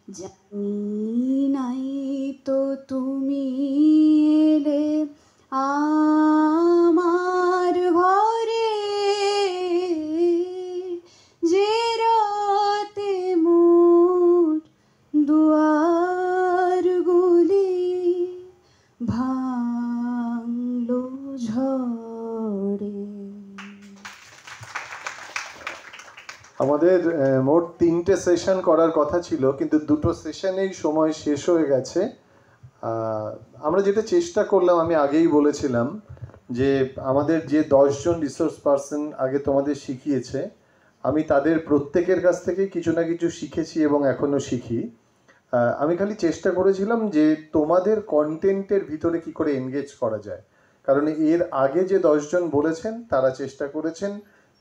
জানি নাই তো তুমি এলে আমার ঘরে, যে রাতে মোর দুয়ারগুলি ভাঙলো ঝড়ে। আমাদের মোট 3টে সেশন করার কথা ছিল, কিন্তু 2টো সেশনেই সময় শেষ হয়ে গেছে। আমরা যেটা চেষ্টা করলাম, আমি আগেই বলেছিলাম যে আমাদের যে 10জন রিসোর্স পার্সন আগে তোমাদের শিখিয়েছে, আমি তাদের প্রত্যেকের কাছ থেকে কিছু না কিছু শিখেছি এবং এখনও শিখি। আমি খালি চেষ্টা করেছিলাম যে তোমাদের কন্টেন্টের ভিতরে কি করে এনগেজ করা যায়, কারণ এর আগে যে 10জন বলেছেন তারা চেষ্টা করেছেন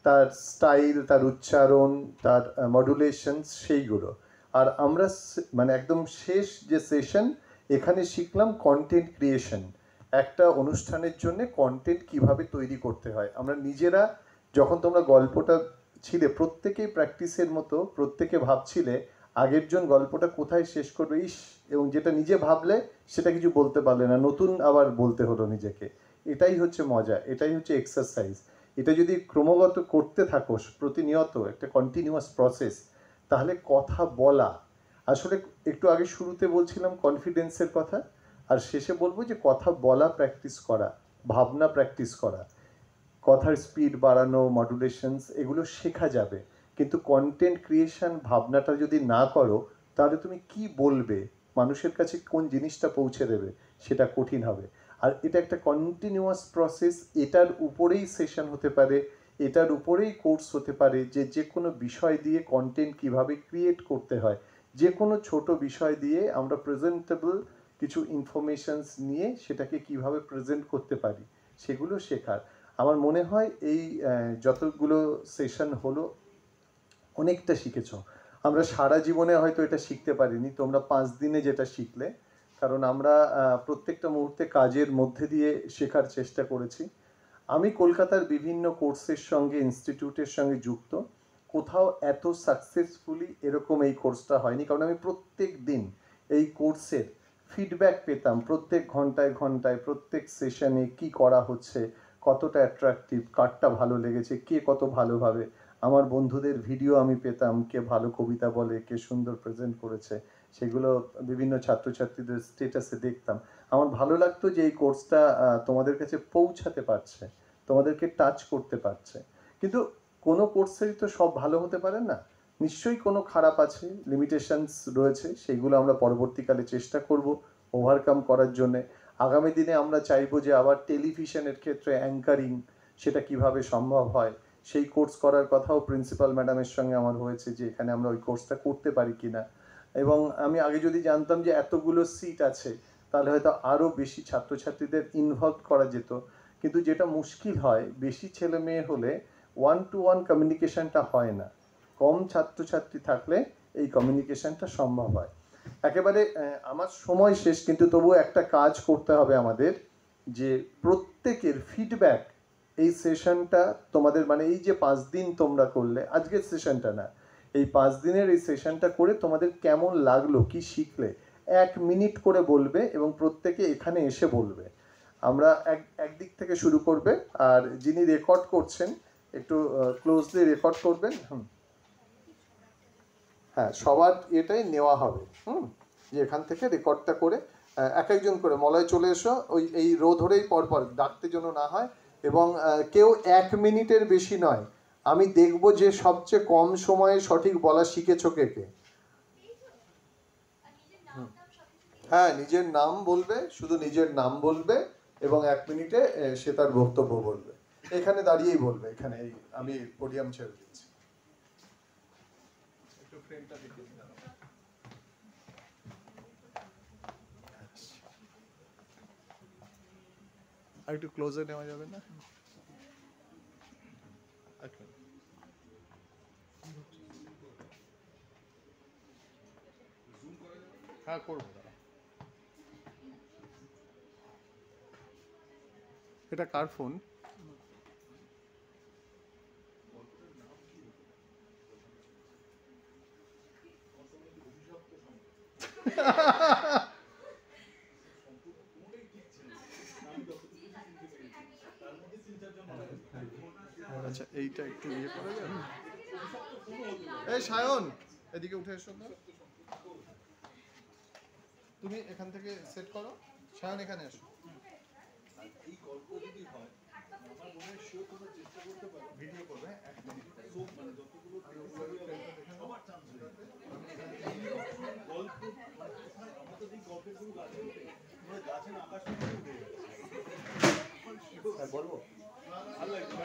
তার স্টাইল, তার উচ্চারণ, তার মডুলেশনস সেইগুলো। আর আমরা মানে একদম শেষ যে সেশন, এখানে শিখলাম কন্টেন্ট ক্রিয়েশন। একটা অনুষ্ঠানের জন্য কন্টেন্ট কিভাবে তৈরি করতে হয়। আমরা নিজেরা যখন তোমরা গল্পটা ছিলে, প্রত্যেকেই প্র্যাকটিসের মতো প্রত্যেকে ভাবছিলে আগের জন গল্পটা কোথায় শেষ করবে, ইস, এবং যেটা নিজে ভাবলে সেটা কিছু বলতে পারলে না, নতুন আবার বলতে হলো নিজেকে। এটাই হচ্ছে মজা, এটাই হচ্ছে এক্সারসাইজ। এটা যদি ক্রমাগত করতে থাকো, প্রতিনিয়ত একটা কন্টিনিউয়াস প্রসেস, তাহলে কথা বলা, আসলে একটু আগে শুরুতে বলছিলাম কনফিডেন্সের কথা, আর শেষে বলবো যে কথা বলা প্র্যাকটিস করা, ভাবনা প্র্যাকটিস করা, কথার স্পিড বাড়ানো, মডুলেশনস, এগুলো শেখা যাবে। কিন্তু কন্টেন্ট ক্রিয়েশন ভাবনাটা যদি না করো, তাহলে তুমি কি বলবে, মানুষের কাছে কোন জিনিসটা পৌঁছে দেবে, সেটা কঠিন হবে। আর এটা একটা কন্টিনিউয়াস প্রসেস, এটার উপরেই সেশন হতে পারে, এটার উপরেই কোর্স হতে পারে, যে যে কোনো বিষয় দিয়ে কন্টেন্ট কিভাবে ক্রিয়েট করতে হয়, যে কোনো ছোট বিষয় দিয়ে আমরা প্রেজেন্টেবল কিছু ইনফরমেশনস নিয়ে সেটাকে কিভাবে প্রেজেন্ট করতে পারি, সেগুলো শেখার। আমার মনে হয় এই যতগুলো সেশন হলো অনেকটা শিখেছ। আমরা সারা জীবনে হয়তো এটা শিখতে পারিনি, তোমরা 5 দিনে যেটা শিখলে, কারণ আমরা প্রত্যেকটা মুহূর্তে কাজের মধ্যে দিয়ে শেখার চেষ্টা করেছি। আমি কলকাতার বিভিন্ন কোর্সের সঙ্গে, ইনস্টিটিউটের সঙ্গে যুক্ত, কোথাও এত সাকসেসফুলি এরকম এই কোর্সটা হয়নি, কারণ আমি প্রত্যেক দিন এই কোর্সের ফিডব্যাক পেতাম, প্রত্যেক ঘন্টায় ঘন্টায়, প্রত্যেক সেশনে কি করা হচ্ছে, কতটা অ্যাট্রাকটিভ, কারটা ভালো লেগেছে, কে কত ভালোভাবে, আমার বন্ধুদের ভিডিও আমি পেতাম, কে ভালো কবিতা বলে, কে সুন্দর প্রেজেন্ট করেছে, সেগুলো বিভিন্ন ছাত্রছাত্রীদের স্টেটাসে দেখতাম। আমার ভালো লাগতো যে এই কোর্সটা তোমাদের কাছে পৌঁছাতে পারছে, তোমাদেরকে টাচ করতে পারছে। কিন্তু কোনো কোর্সেরই তো সব ভালো হতে পারে না, নিশ্চয়ই কোনো খারাপ আছে, লিমিটেশনস রয়েছে, সেইগুলো আমরা পরবর্তীকালে চেষ্টা করব ওভারকাম করার জন্যে। আগামী দিনে আমরা চাইবো যে আবার টেলিভিশনের ক্ষেত্রে অ্যাঙ্কারিং, সেটা কিভাবে সম্ভব হয়, সেই কোর্স করার কথাও প্রিন্সিপাল ম্যাডামের সঙ্গে আমার হয়েছে, যে এখানে আমরা ওই কোর্সটা করতে পারি কিনা। এবং আমি আগে যদি জানতাম যে এতগুলো সিট আছে, তাহলে হয়তো আরও বেশি ছাত্রছাত্রীদের ইনভলভ করা যেত। কিন্তু যেটা মুশকিল হয়, বেশি ছেলে মেয়ে হলে 1-to-1 কমিউনিকেশনটা হয় না, কম ছাত্রছাত্রী থাকলে এই কমিউনিকেশনটা সম্ভব হয়। একেবারে আমার সময় শেষ, কিন্তু তবু একটা কাজ করতে হবে আমাদের, যে প্রত্যেকের ফিডব্যাক এই সেশনটা তোমাদের, মানে এই যে 5 দিন তোমরা করলে, আজকের সেশনটা না, এই 5 দিনের এই সেশনটা করে তোমাদের কেমন লাগলো, কি শিখলে, 1 মিনিট করে বলবে, এবং প্রত্যেকে এখানে এসে বলবে। আমরা একদিক থেকে শুরু করবে, আর যিনি রেকর্ড করছেন একটু ক্লোজলি রেকর্ড করবেন। হ্যাঁ, সবার এটাই নেওয়া হবে, যে এখান থেকে রেকর্ডটা করে এক একজন করে মলয় চলে এসো, ওই এই রো ধরেই পরপর ডাকতে যেন না হয়, এবং কেউ 1 মিনিটের বেশি নয়। আমি দেখব যে সবচেয়ে কম সময়ে সঠিক বলা শিখেছো কে কে। হ্যাঁ, নিজের নাম বলবে, শুধু নিজের নাম বলবে, এবং 1 মিনিটে সে তার বক্তব্য বলবে, এখানে দাঁড়িয়েই বলবে, এখানে আমি পোডিয়াম ছেড়ে দিচ্ছি। একটু ফ্রেমটা দেখে দিলাম। আর একটু ক্লোজে নেওয়া যাবে না? হ্যাঁ, করবো। এটা কার ফোন? আচ্ছা এইটা একটু ইয়ে করা যাবে। এই সায়ন এদিকে উঠে এসো তো, তুমি এখান থেকে সেট করো। সায়ন এখানে এসো। এই গল্প যদি হয় আমার মনে হয় শো করার চেষ্টা করতে পারো, ভিডিও করবে 1 মিনিট সব মানে যতগুলো সবার চান্স গল্প আমাদের এই গল্পের গুলো গাছে উঠে মানে গাছের আকাশ থেকে উঠে যাচ্ছে। বলবো ভালো লাগছে,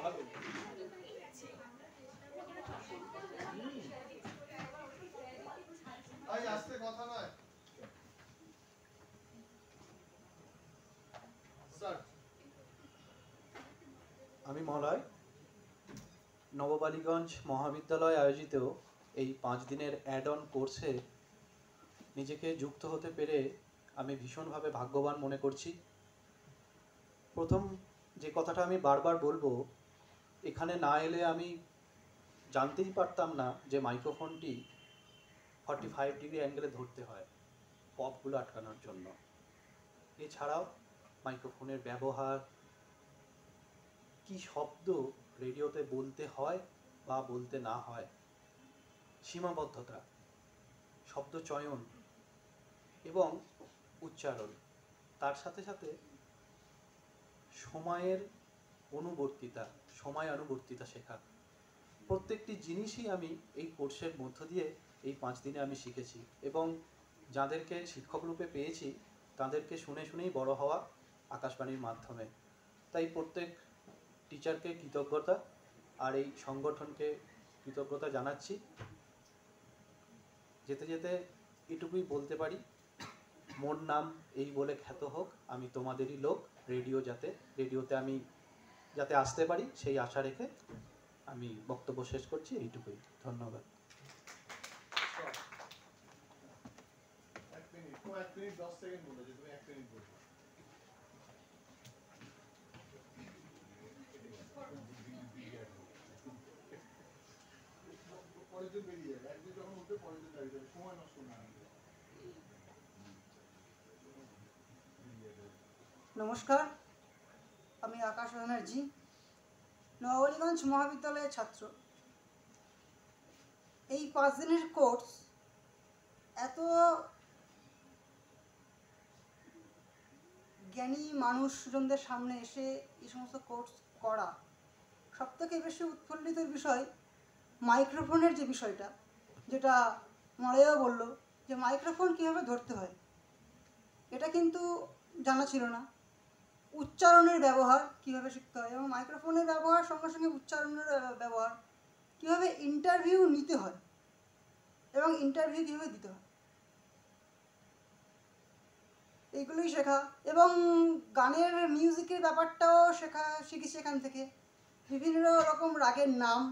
ভালো আজ আস্তে কথা নয়। আমি মলয় নববালিগঞ্জ মহাবিদ্যালয় আয়োজিত এই 5 দিনের অ্যাড অন কোর্সে নিজেকে যুক্ত হতে পেরে আমি ভীষণভাবে ভাগ্যবান মনে করছি। প্রথম যে কথাটা আমি বারবার বলবো, এখানে না এলে আমি জানতেই পারতাম না যে মাইক্রোফোনটি 45 ডিগ্রি অ্যাঙ্গেলে ধরতে হয় পপগুলো আটকানোর জন্য। এছাড়াও মাইক্রোফোনের ব্যবহার, কি শব্দ রেডিওতে বলতে হয় বা বলতে না হয়, সীমাবদ্ধতা, শব্দ চয়ন এবং উচ্চারণ, তার সাথে সাথে সময়ের অনুবর্তিতা শেখা, প্রত্যেকটি জিনিসই আমি এই কোর্সের মধ্য দিয়ে এই 5 দিনে আমি শিখেছি। এবং যাদেরকে শিক্ষক রূপে পেয়েছি তাদেরকে শুনে শুনেই বড় হওয়া আকাশবাণীর মাধ্যমে। তাই প্রত্যেক টিচারকে কৃতজ্ঞতা আর এই সংগঠনকে কৃতজ্ঞতা জানাচ্ছি। যেতে যেতে এটুকুই বলতে পারি, মোর নাম এই বলে খ্যাত হোক, আমি তোমাদেরই লোক। রেডিওতে আমি যাতে আসতে পারি সেই আশা রেখে আমি বক্তব্য শেষ করছি। এইটুকুই, ধন্যবাদ। 1 মিনিট 10 সেকেন্ড বলে যে তুমি 1 মিনিট বলো। পরের দিন বেরিয়ে যাবে, একদিন যখন উঠবে পরের দিন দাঁড়িয়ে যাবে, সময় নষ্ট না। নমস্কার, আমি আকাশ ব্যানার্জি, নববালিগঞ্জ মহাবিদ্যালয়ের ছাত্র। এই 5 দিনের কোর্স এত জ্ঞানী মানুষজনদের সামনে এসে এই সমস্ত কোর্স করা, সবথেকে বেশি উৎফুল্লিতের বিষয় মাইক্রোফোনের যে বিষয়টা, যেটা মলয়ও বলল যে মাইক্রোফোন কীভাবে ধরতে হয়, এটা কিন্তু জানা ছিল না। উচ্চারণের ব্যবহার কীভাবে শিখতে হয় এবং মাইক্রোফোনের ব্যবহার সঙ্গে সঙ্গে উচ্চারণের ব্যবহার, কীভাবে ইন্টারভিউ নিতে হয় এবং ইন্টারভিউ কীভাবে দিতে হয়, এইগুলোই শেখা। এবং গানের মিউজিকের ব্যাপারটাও শিখেছি এখান থেকে। বিভিন্ন রকম রাগের নাম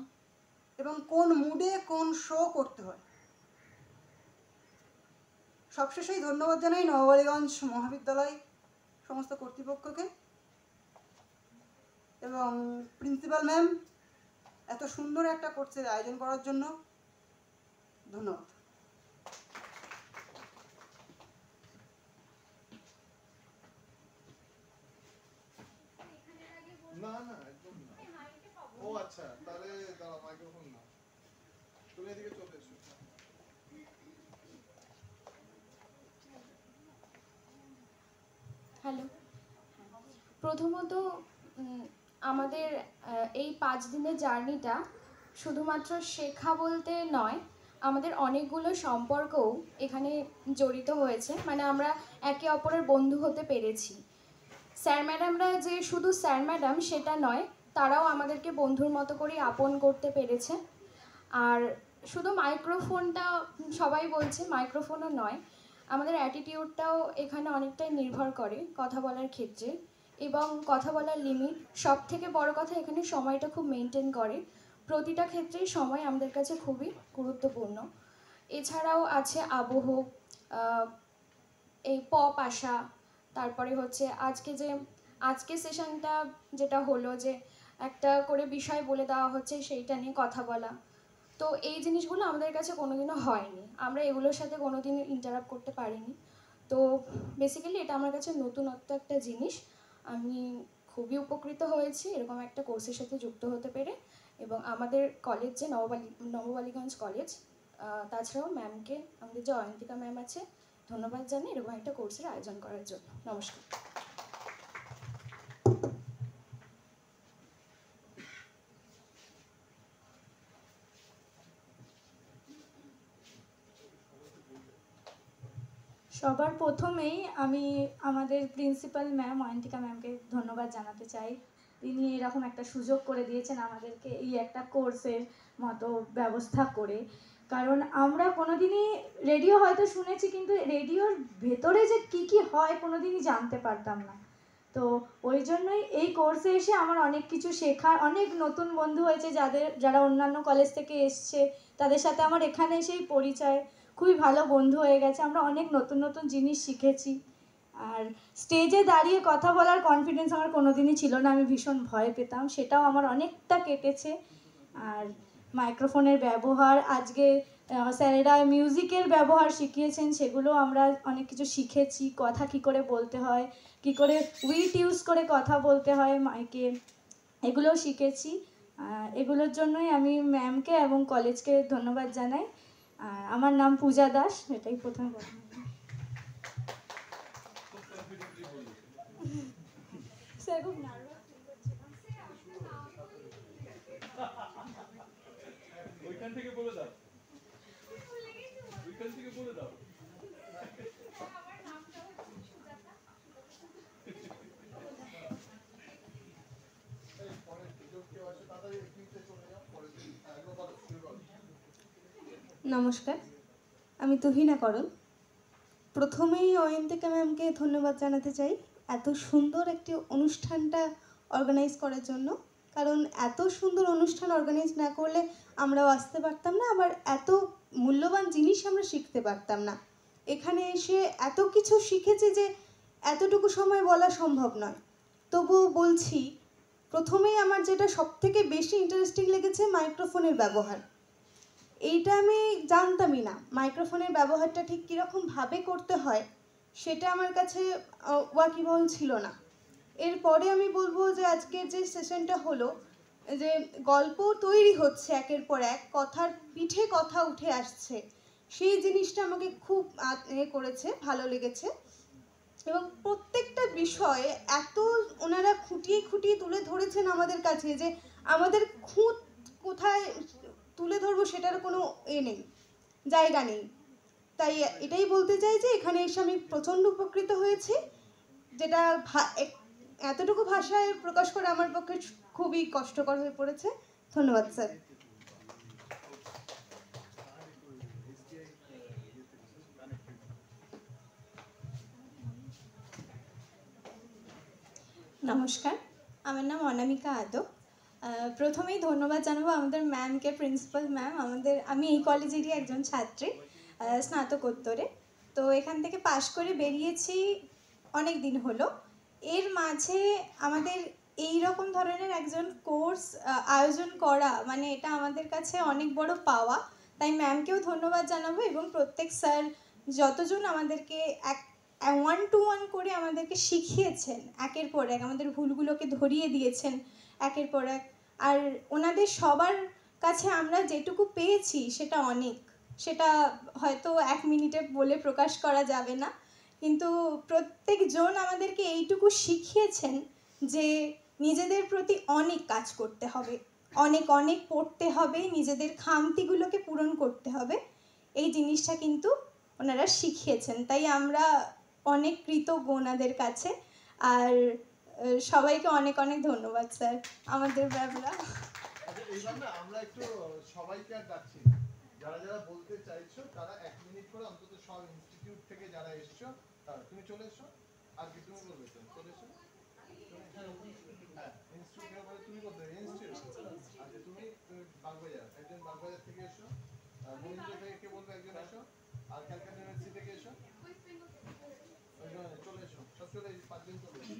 এবং কোন মুডে কোন শো করতে হয়। সবশেষেই ধন্যবাদ জানাই নববালিগঞ্জ মহাবিদ্যালয় সমস্ত কর্তৃপক্ষকে এবং প্রিন্সিপাল ম্যাম এত সুন্দর একটা কোর্সের আয়োজন করার জন্য ধন্যবাদ। না না একদম না। ও আচ্ছা, তাহলে দাঁড়া, মাইক্রোফোন না, তুমি এদিকে চলে এসো। হ্যালো, প্রথমত আমাদের এই 5 দিনের জার্নিটা শুধুমাত্র শেখা বলতে নয়, আমাদের অনেকগুলো সম্পর্কও এখানে জড়িত হয়েছে। মানে আমরা একে অপরের বন্ধু হতে পেরেছি। স্যার ম্যাডামরা যে শুধু স্যার ম্যাডাম সেটা নয়, তারাও আমাদেরকে বন্ধুর মতো করে আপন করতে পেরেছে। আর শুধু মাইক্রোফোনটা সবাই বলছে, মাইক্রোফোনও নয়, আমাদের অ্যাটিটিউডটাও এখানে অনেকটাই নির্ভর করে কথা বলার ক্ষেত্রে। এবং কথা বলার লিমিট, সব থেকে বড় কথা এখানে সময়টা খুব মেনটেন করে। প্রতিটা ক্ষেত্রেই সময় আমাদের কাছে খুবই গুরুত্বপূর্ণ। এছাড়াও আছে আবহ, এই পপ আসা, তারপরে হচ্ছে আজকে সেশনটা যেটা হলো যে একটা করে বিষয় বলে দেওয়া হচ্ছে, সেইটা নিয়ে কথা বলা। তো তো এই জিনিসগুলো আমাদের কাছে কোনোদিনও হয়নি, আমরা এগুলোর সাথে কোনোদিন ইন্টারাক্ট করতে পারিনি। তো বেসিক্যালি এটা আমার কাছে নতুনত্ব একটা জিনিস। আমি খুবই উপকৃত হয়েছি এরকম একটা কোর্সের সাথে যুক্ত হতে পেরে, এবং আমাদের কলেজ যে নববালিগঞ্জ কলেজ, তাছাড়াও ম্যামকে, আমাদের যে অয়ন্তিকা ম্যাম আছে, ধন্যবাদ জানাই এরকম একটা কোর্সের আয়োজন করার জন্য। নমস্কার। সবার প্রথমেই আমি আমাদের প্রিন্সিপাল ম্যাম অয়ন্তিকা ম্যামকে ধন্যবাদ জানাতে চাই। তিনি এরকম একটা সুযোগ করে দিয়েছেন আমাদেরকে এই একটা কোর্সের মতো ব্যবস্থা করে। কারণ আমরা কোনোদিনই রেডিও হয়তো শুনেছি, কিন্তু রেডিওর ভেতরে যে কী কী হয় কোনোদিনই জানতে পারতাম না। তো ওই জন্যই এই কোর্সে এসে আমার অনেক কিছু শেখার, অনেক নতুন বন্ধু হয়েছে যারা অন্যান্য কলেজ থেকে এসছে, তাদের সাথে আমার এখানে এসেই পরিচয়, খুবই ভালো বন্ধু হয়ে গেছে। আমরা অনেক নতুন নতুন জিনিস শিখেছি। আর স্টেজে দাঁড়িয়ে কথা বলার কনফিডেন্স আমার কোনোদিনই ছিল না, আমি ভীষণ ভয় পেতাম, সেটাও আমার অনেকটা কেটেছে। আর মাইক্রোফোনের ব্যবহার, আজকে স্যারেরা মিউজিকের ব্যবহার শিখিয়েছেন, সেগুলো আমরা অনেক কিছু শিখেছি। কথা কী করে বলতে হয়, কী করে উইট ইউজ করে কথা বলতে হয় মাইকে, এগুলোও শিখেছি। এগুলোর জন্যই আমি ম্যামকে এবং কলেজকে ধন্যবাদ জানাই। আর আমার নাম পূজা দাস, এটাই প্রথম কথা। স্যার খুব নার্ভাস ফিল করছিলাম। ওইখান থেকে বলে দাও, ওইখান থেকে বলে দাও। নমস্কার, আমি তুহিনা করণ। প্রথমেই অয়ন্তিকা ম্যামকে ধন্যবাদ জানাতে চাই এত সুন্দর একটি অনুষ্ঠানটা অর্গানাইজ করার জন্য। কারণ এত সুন্দর অনুষ্ঠান অর্গানাইজ না করলে আমরাও আসতে পারতাম না, আবার এত মূল্যবান জিনিস আমরা শিখতে পারতাম না। এখানে এসে এত কিছু শিখেছি যে এতটুকু সময় বলা সম্ভব নয়। তবুও বলছি, প্রথমেই আমার যেটা সবথেকে বেশি ইন্টারেস্টিং লেগেছে মাইক্রোফোনের ব্যবহার। এইটা আমি জানতামই না, মাইক্রোফোনের ব্যবহারটা ঠিক কীরকমভাবে করতে হয় সেটা আমার কাছে ওয়াকিবহল ছিল না। এরপরে আমি বলবো যে আজকের যে সেশনটা হলো, যে গল্প তৈরি হচ্ছে একের পর এক, কথার পিঠে কথা উঠে আসছে, সেই জিনিসটা আমাকে খুব করেছে, ভালো লেগেছে। এবং প্রত্যেকটা বিষয়ে এত ওনারা খুঁটিয়ে খুঁটিয়ে তুলে ধরেছেন আমাদের কাছে যে আমাদের খুঁত কোথায় তুলে ধরবো সেটার কোনো নেই, জায়গা নেই। তাই এটাই বলতে চাই যে এখানে এসে আমি প্রচণ্ড উপকৃত হয়েছি, যেটা এতটুকু ভাষায় প্রকাশ করা আমার পক্ষে খুবই কষ্টকর হয়ে পড়েছে। ধন্যবাদ স্যার। নমস্কার, আমার নাম অনামিকা আদব। প্রথমেই ধন্যবাদ জানাবো আমাদের ম্যামকে, প্রিন্সিপাল ম্যাম। আমি এই কলেজেরই একজন ছাত্রী, স্নাতকোত্তরে। তো এখান থেকে পাশ করে বেরিয়েছি অনেক দিন হলো। এর মাঝে আমাদের এই রকম ধরনের একজন কোর্স আয়োজন করা, মানে এটা আমাদের কাছে অনেক বড় পাওয়া। তাই ম্যামকেও ধন্যবাদ জানাবো, এবং প্রত্যেক স্যার যতজন আমাদেরকে ওয়ান টু ওয়ান করে আমাদেরকে শিখিয়েছেন, একের পর এক আমাদের ভুলগুলোকে ধরিয়ে দিয়েছেন একের পর এক। আর ওনাদের সবার কাছে আমরা যেটুকু পেয়েছি সেটা অনেক, সেটা হয়তো 1 মিনিটে বলে প্রকাশ করা যাবে না। কিন্তু প্রত্যেকজন আমাদেরকে এইটুকু শিখিয়েছেন যে নিজেদের প্রতি অনেক কাজ করতে হবে, অনেক অনেক পড়তে হবে, নিজেদের খামতিগুলোকে পূরণ করতে হবে। এই জিনিসটা কিন্তু ওনারা শিখিয়েছেন, তাই আমরা অনেক কৃতজ্ঞ ওনাদের কাছে। আর সবাইকে অনেক অনেক ধন্যবাদ স্যার আমাদের ব্যাবলা। এইবার না আমরা একটু সবাইকে আর ডাকছি, যারা যারা বলতে চাইছো তারা 1 মিনিট করে অন্তত সব ইনস্টিটিউট থেকে যারা এসছো তারা তুমি চলে এসো। আর কি তুমি বলবে? চলে এসো। হ্যাঁ, ইনস্টিটিউট বলে তুমি বলতে ইনস্টিটিউট। আচ্ছা, তুমি বাগবাজার, একজন বাগবাজার থেকে এসো। মহিন্দ্র থেকে কে বলবে? একজন এসো। আর ক্যালকাটা ইউনিভার্সিটি থেকে এসো। চলে এসো, সব চলে 5 জন চলে এসো।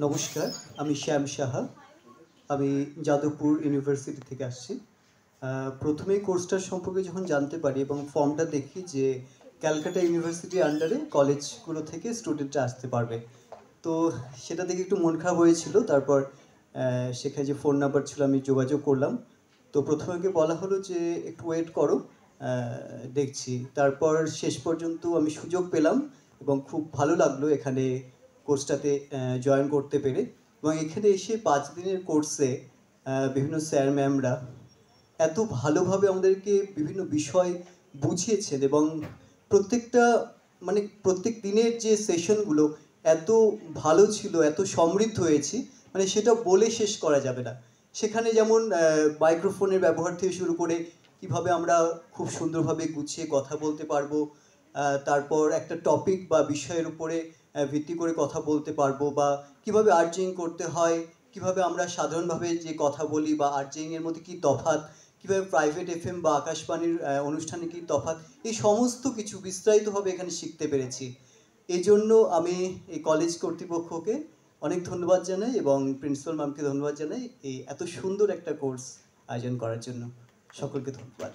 নমস্কার, আমি শ্যাম সাহা। আমি যাদবপুর ইউনিভার্সিটি থেকে আসছি। প্রথমেই কোর্সটার সম্পর্কে যখন জানতে পারি এবং ফর্মটা দেখি যে ক্যালকাটা ইউনিভার্সিটির আন্ডারে কলেজগুলো থেকে স্টুডেন্টরা আসতে পারবে, তো সেটা দেখে একটু মন খারাপ হয়েছিল। তারপর সেখানে যে ফোন নাম্বার ছিল আমি যোগাযোগ করলাম, তো প্রথমে বলা হলো যে একটু ওয়েট করো, দেখছি। তারপর শেষ পর্যন্ত আমি সুযোগ পেলাম এবং খুব ভালো লাগলো এখানে কোর্সটাতে জয়েন করতে পেরে। এবং এখানে এসে 5 দিনের কোর্সে বিভিন্ন স্যার ম্যামরা এত ভালোভাবে আমাদেরকে বিভিন্ন বিষয় বুঝিয়েছেন এবং প্রত্যেকটা মানে প্রত্যেক দিনের যে সেশনগুলো এত ভালো ছিল, এত সমৃদ্ধ হয়েছি, মানে সেটা বলে শেষ করা যাবে না। সেখানে যেমন মাইক্রোফোনের ব্যবহার থেকে শুরু করে কিভাবে আমরা খুব সুন্দরভাবে গুছিয়ে কথা বলতে পারবো, তারপর একটা টপিক বা বিষয়ের উপরে ভিত্তি করে কথা বলতে পারবো, বা কিভাবে আর্জিং করতে হয়, কিভাবে আমরা সাধারণভাবে যে কথা বলি বা আর্জিংয়ের মধ্যে কী তফাৎ, কীভাবে প্রাইভেট এফএম বা আকাশবাণীর অনুষ্ঠানে কী তফাৎ, এই সমস্ত কিছু বিস্তারিতভাবে এখানে শিখতে পেরেছি। এই জন্য আমি এই কলেজ কর্তৃপক্ষকে অনেক ধন্যবাদ জানাই এবং প্রিন্সিপাল ম্যামকে ধন্যবাদ জানাই এই এত সুন্দর একটা কোর্স আয়োজন করার জন্য। সকলকে ধন্যবাদ।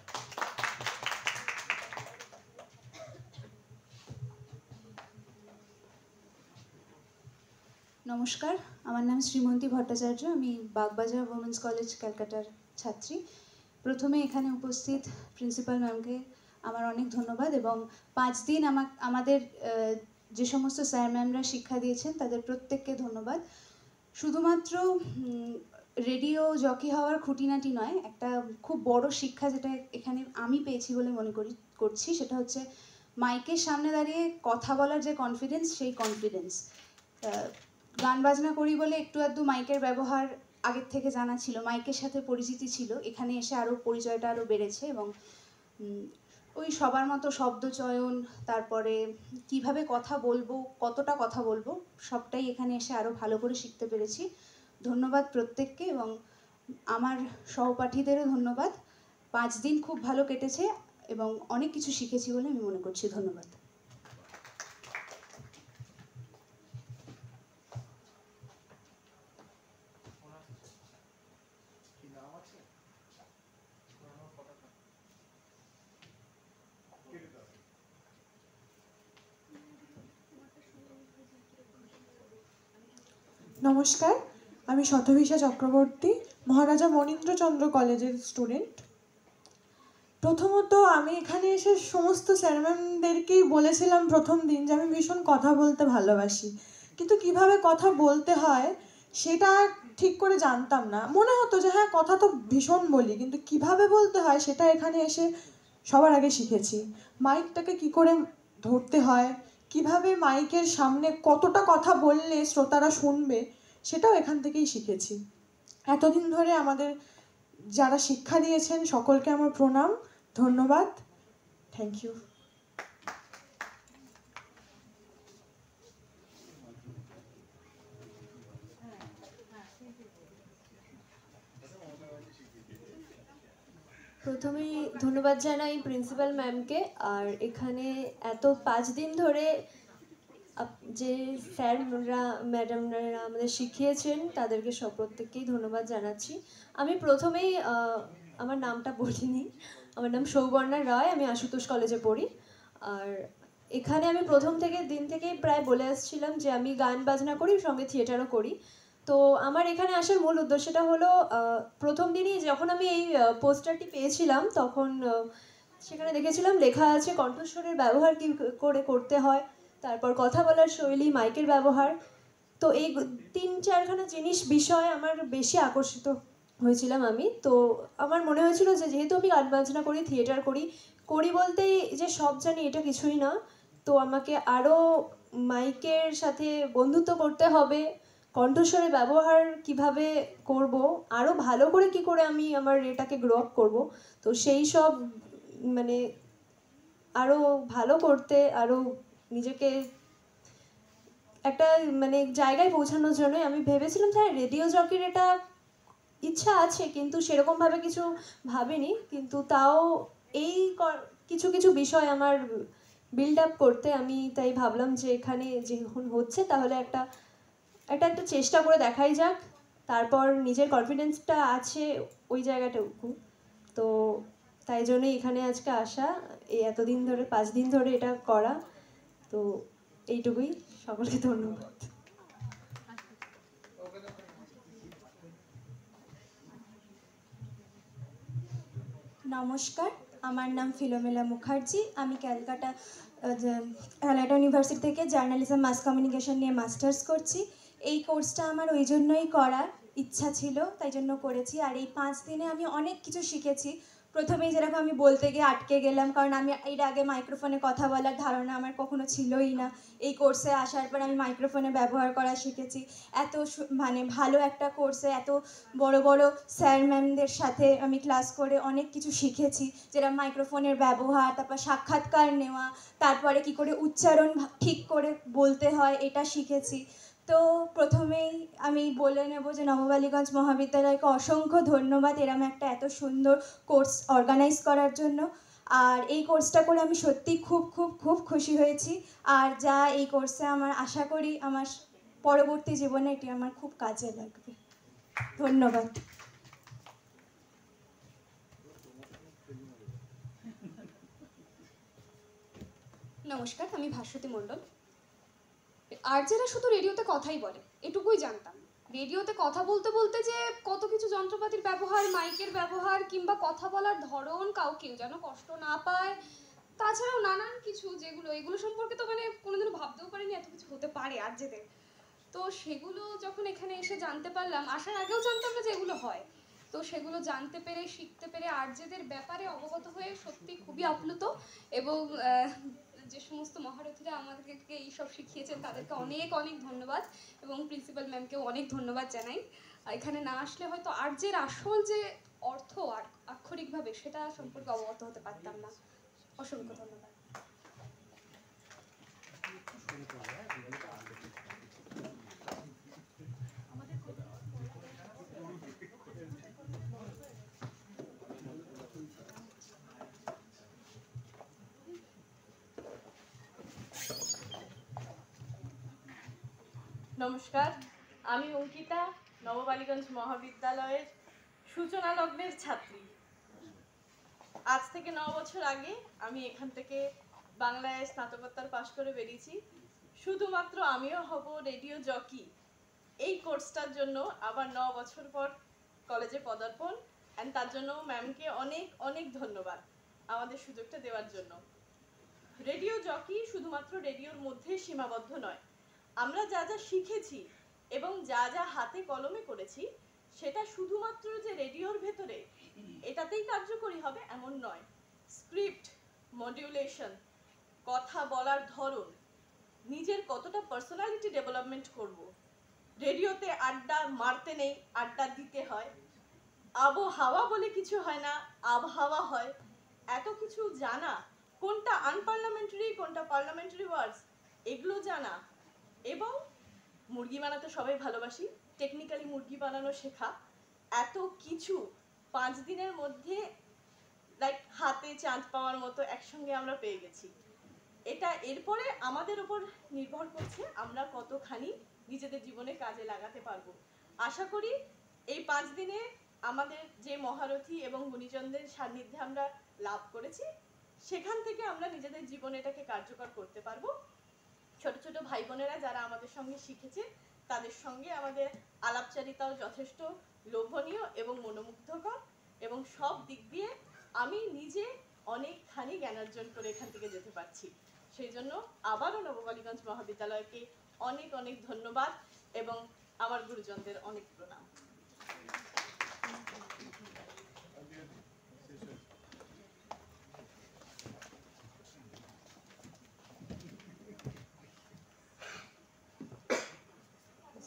নমস্কার, আমার নাম শ্রীমন্তী ভট্টাচার্য। আমি বাগবাজার ওমেন্স কলেজ ক্যালকাটার ছাত্রী। প্রথমে এখানে উপস্থিত প্রিন্সিপাল ম্যামকে আমার অনেক ধন্যবাদ এবং 5 দিন আমাদের যে সমস্ত স্যার ম্যামরা শিক্ষা দিয়েছেন তাদের প্রত্যেককে ধন্যবাদ। শুধুমাত্র রেডিও জকি হওয়ার খুঁটিনাটি নয়, একটা খুব বড় শিক্ষা যেটা এখানে আমি পেয়েছি বলে মনে করছি, সেটা হচ্ছে মাইকের সামনে দাঁড়িয়ে কথা বলার যে কনফিডেন্স, সেই কনফিডেন্স। গান বাজনা করি বলে একটু আধটু মাইকের ব্যবহার আগের থেকে জানা ছিল, মাইকের সাথে পরিচিতি ছিল। এখানে এসে আরও পরিচয়টা আরও বেড়েছে এবং ওই সবার মতো শব্দ চয়ন, তারপরে কিভাবে কথা বলবো, কতটা কথা বলবো, সবটাই এখানে এসে আরও ভালো করে শিখতে পেরেছি। ধন্যবাদ প্রত্যেককে এবং আমার সহপাঠীদেরও ধন্যবাদ। 5 দিন খুব ভালো কেটেছে এবং অনেক কিছু শিখেছি বলে আমি মনে করছি। ধন্যবাদ। নমস্কার, আমি শতভিষা চক্রবর্তী, মহারাজা মনীন্দ্রচন্দ্র কলেজের স্টুডেন্ট। প্রথমত আমি এখানে এসে সমস্ত স্যার ম্যামদেরকেই বলেছিলাম প্রথম দিন যে আমি ভীষণ কথা বলতে ভালোবাসি, কিন্তু কিভাবে কথা বলতে হয় সেটা ঠিক করে জানতাম না। মনে হতো যে হ্যাঁ কথা তো ভীষণ বলি, কিন্তু কিভাবে বলতে হয় সেটা এখানে এসে সবার আগে শিখেছি। মাইকটাকে কি করে ধরতে হয়, কিভাবে মাইকের সামনে কতটা কথা বললে শ্রোতারা শুনবে, সেটাও এখান থেকেই শিখেছি। এতদিন ধরে আমাদের যারা শিক্ষা দিয়েছেন সকলকে আমার প্রণাম, ধন্যবাদ, থ্যাংক ইউ। প্রথমেই ধন্যবাদ জানাই প্রিন্সিপাল ম্যামকে। আর এখানে এত 5 দিন ধরে যে স্যাররা ম্যাডামরা আমাদের শিখিয়েছেন তাদেরকে প্রত্যেককেই ধন্যবাদ জানাচ্ছি। আমি প্রথমেই আমার নামটা বলিনি, আমার নাম সৌবর্ণা রায়, আমি আশুতোষ কলেজে পড়ি। আর এখানে আমি প্রথম দিন থেকেই প্রায় বলে আসছিলাম যে আমি গান বাজনা করি, সঙ্গে থিয়েটারও করি। তো আমার এখানে আসার মূল উদ্দেশ্যটা হলো প্রথম দিনই যখন আমি এই পোস্টারটি পেয়েছিলাম তখন সেখানে দেখেছিলাম লেখা আছে কণ্ঠস্বরের ব্যবহার কী করে করতে হয়, তারপর কথা বলার শৈলী, মাইকের ব্যবহার। তো এই 3-4খানা বিষয় আমার বেশি আকর্ষিত হয়েছিলাম আমি। তো আমার মনে হয়েছিল যে যেহেতু আমি গান বাজনা করি, থিয়েটার করি বলতেই যে সব জানি এটা কিছুই না, তো আমাকে আরও মাইকের সাথে বন্ধুত্ব করতে হবে, কণ্ঠস্বরের ব্যবহার কিভাবে করব, আরও ভালো করে কি করে আমি আমার এটাকে গ্রো আপ করবো। তো সেই সব মানে আরও ভালো করতে, আরও নিজেকে একটা মানে জায়গায় পৌঁছানোর জন্য আমি ভেবেছিলাম হ্যাঁ রেডিও জকির এটা ইচ্ছা আছে, কিন্তু সেরকমভাবে কিছু ভাবিনি। কিন্তু তাও এই কিছু বিষয় আমার বিল্ড আপ করতে আমি তাই ভাবলাম যে এখানে যখন হচ্ছে তাহলে একটা চেষ্টা করে দেখাই যাক। তারপর নিজের কনফিডেন্সটা আছে ওই জায়গাটুকু। তো তাই জন্যই এখানে আজকে আসা, এই এতদিন ধরে 5 দিন ধরে এটা করা। তো এইটুকুই, সকলকে ধন্যবাদ। নমস্কার, আমার নাম ফিলোমেলা মুখার্জি। আমি ক্যালকাটা ইউনিভার্সিটি থেকে জার্নালিজম মাস কমিউনিকেশন নিয়ে মাস্টার্স করছি। এই কোর্সটা আমার ওই জন্যই করার ইচ্ছা ছিল, তাই জন্য করেছি। আর এই 5 দিনে আমি অনেক কিছু শিখেছি। প্রথমেই যেরকম আমি বলতে গিয়ে আটকে গেলাম, কারণ আমি এর আগে মাইক্রোফোনে কথা বলার ধারণা আমার কখনো ছিলই না। এই কোর্সে আসার পর আমি মাইক্রোফোনে ব্যবহার করা শিখেছি। এত মানে ভালো একটা কোর্সে এত বড় বড় স্যার ম্যামদের সাথে আমি ক্লাস করে অনেক কিছু শিখেছি, যেটা মাইক্রোফোনের ব্যবহার, তারপর সাক্ষাৎকার নেওয়া, তারপরে কি করে উচ্চারণ ঠিক করে বলতে হয় এটা শিখেছি। তো প্রথমেই আমি বলে নেব যে নববালিগঞ্জ মহাবিদ্যালয়কে অসংখ্য ধন্যবাদ এরম একটা এত সুন্দর কোর্স অর্গানাইজ করার জন্য। আর এই কোর্সটা করে আমি সত্যি খুব খুব খুব খুশি হয়েছি। আর যা এই কোর্সে আমার আশা করি আমার পরবর্তী জীবনে এটি আমার খুব কাজে লাগবে। ধন্যবাদ। নমস্কার, আমি ভাস্বতী মণ্ডল। আরজেরা শুধু রেডিওতে কথাই বলে, এটুকুই জানতাম। রেডিওতে কথা বলতে বলতে যে কত কিছু যন্ত্রপাতির ব্যবহার, মাইকের ব্যবহার, কিংবা কথা বলার ধরন, কেউ যেন কষ্ট না পায়, তাছাড়াও নানান কিছু যেগুলো, এগুলো সম্পর্কে তো মানে কোনোদিনও ভাবতেও পারিনি এত কিছু হতে পারে আরজেদের। তো সেগুলো যখন এখানে এসে জানতে পারলাম, আসার আগেও জানতাম না যে এগুলো হয়, তো সেগুলো জানতে পেরে, শিখতে পেরে, আরজেদের ব্যাপারে অবগত হয়ে সত্যি খুবই আপ্লুত। এবং যে সমস্ত মহারথীরা আমাদেরকে এইসব শিখিয়েছেন তাদেরকে অনেক অনেক ধন্যবাদ, এবং প্রিন্সিপাল ম্যামকেও অনেক ধন্যবাদ জানাই। এখানে না আসলে হয়তো আরজের আসল যে অর্থ আর আক্ষরিকভাবে সেটা সম্পর্কে অবগত হতে পারতাম না। অসংখ্য ধন্যবাদ। নমস্কার, আমি অঙ্কিতা, নববালিগঞ্জ মহাবিদ্যালয়ের সূচনা লগ্নের ছাত্রী। আজ থেকে 9 বছর আগে আমি এখান থেকে বাংলায় স্নাতকোত্তর পাশ করে বেরিয়েছি। শুধুমাত্র আমিও হব রেডিও জকি, এই কোর্সটার জন্য আবার 9 বছর পর কলেজে পদার্পণ। অ্যান্ড তার জন্য ম্যামকে অনেক অনেক ধন্যবাদ আমাদের সুযোগটা দেওয়ার জন্য। রেডিও জকি শুধুমাত্র রেডিওর মধ্যে সীমাবদ্ধ নয়। আমরা যা যা শিখেছি এবং যা যা হাতে কলমে করেছি সেটা শুধুমাত্র যে রেডিওর ভেতরে এটাতেই কার্যকরী হবে এমন নয়। স্ক্রিপ্ট, মডিউলেশন, কথা বলার ধরন, নিজের কতটা পার্সোনালিটি ডেভেলপমেন্ট করব। রেডিওতে আড্ডা মারতে নেই, আড্ডা দিতে হয়। আবহাওয়া বলে কিছু হয় না, আবহাওয়া হয়। এত কিছু জানা, কোনটা আনপার্লামেন্টারি কোনটা পার্লামেন্টারি ওয়ার্ডস এগুলো জানা, এবং মুরগি বানাতে সবাই ভালোবাসি, টেকনিক্যালি মুরগি বানানো শেখা, এত কিছু 5 দিনের মধ্যে লাইক হাতে চাঁদ পাওয়ার মতো একসঙ্গে আমরা পেয়ে গেছি। এটা এরপরে আমাদের উপর নির্ভর করছে আমরা কতখানি নিজেদের জীবনে কাজে লাগাতে পারবো। আশা করি এই 5 দিনে আমাদের যে মহারথী এবং গুণীজনদের সান্নিধ্যে আমরা লাভ করেছি সেখান থেকে আমরা নিজেদের জীবনে এটাকে কার্যকর করতে পারবো। ছোট ছোট ভাই বোনেরা যারা আমাদের সঙ্গে শিখেছে তাদের সঙ্গে আমাদের আলাপচারিতাও যথেষ্ট লোভনীয় এবং মনোমুগ্ধকর, এবং সব দিক দিয়ে আমি নিজে অনেকখানি জ্ঞানার্জন করে এখান থেকে যেতে পারছি। সেই জন্য আবারও নববালিগঞ্জ মহাবিদ্যালয়কে অনেক অনেক ধন্যবাদ এবং আমার গুরুজনদের অনেক প্রণাম।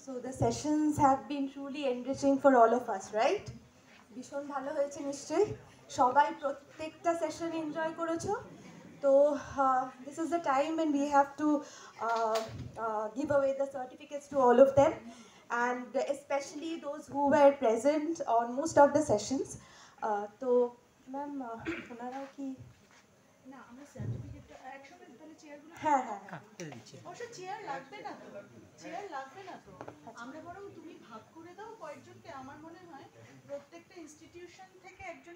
So the sessions have been truly enriching for all of us, right? ভীষণ ভালো হয়েছে নিশ্চয়ই, সবাই প্রত্যেকটা সেশন এনজয় করেছো। তো this is the time when we have to give away the certificates to all of them, and especially those who were present on most of the sessions. তো ma'am ওনারা কি না আমরা সার্টিফিকেটটা একসাথে তাহলে চেয়ারগুলো হ্যাঁ হ্যাঁ হ্যাঁ অবশ্য চেয়ার লাগবে না তো, চেয়ার লাগবে না তো, আমরা বরং তুমি ভাগ করে দাও কয়েকজনকে। আমার মনে হয় প্রত্যেকটা ইনস্টিটিউশন থেকে একজন